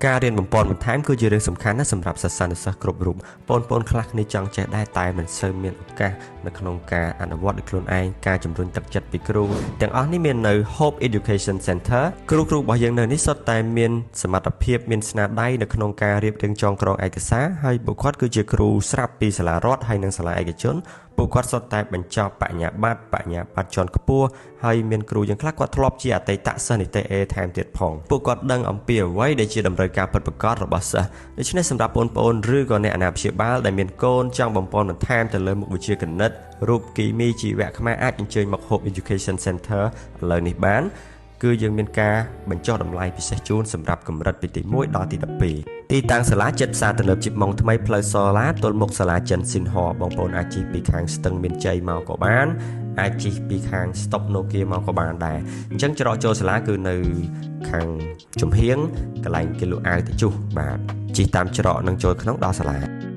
ការរៀនបំពន់បន្ថែមគឺជារឿងសំខាន់ណាស់សម្រាប់សិស្សានុសិស្សគ្រប់រូបបងប្អូនខ្លះគ្នាចង់ចេះដែរតែមិនសូវមានឱកាសនៅក្នុងការអនុវត្តដោយខ្លួនឯងការជំរុញទឹកចិត្តពីគ្រូទាំងអស់នេះមាននៅ Hope Education Center គ្រូរបស់យើងនៅនេះសុទ្ធតែមានសមត្ថភាពមានស្នាដៃនៅក្នុងការរៀបរៀងចងក្រងឯកសារហើយពួកគាត់គឺជាគ្រូស្រាប់ពីសាលារដ្ឋហើយនិងសាលាឯកជនពួកគាត់សុទ្ធតែបញ្ចប់បញ្ញាបត្រជាន់ខ្ពស់ហើយមានគ្រូយ៉ាងខ្លះគាត់ធ្លាប់ជាអតីតសិស្សនិតិអេថែមទៀតផងពួកគាត់ដឹងអំពីអ្វីដែលជាតម្រូវការពិតប្រាកដរបស់សិស្សដូច្នេះសម្រាប់បងប្អូនឬក៏អ្នកអាណាព្យាបាលដែលមានកូនចង់បំពន់បន្ថែមទៅលើមុខវិជ្ជាគណិតរូបគីមីជីវៈខ្មែរអាចអញ្ជើញមក Hope Education Center ឥឡូវនេះបានគឺយើងមានការបញ្ចុះតម្លៃពិសេសជូនសម្រាប់កម្រិតពីទី1ដល់ទី12ទីតាំងសាលាចិត្តផ្សារទំនើបជីបម៉ុងថ្មីផ្លូវសូឡាទល់មុខសាលាចិនស៊ីនហោបងប្អូនអាចជិះពីខាងស្ទឹងមានជ័យមកក៏បានអាចជិះពីខាងស្តុបណូគៀមកក៏បានដែរអញ្ចឹងច្រកចូលសាលាគឺនៅខាងចំហៀងកន្លែងគេលក់អាវទៅជុះបាទជិះតាមច្រកនឹងចូលក្នុងដល់សាលា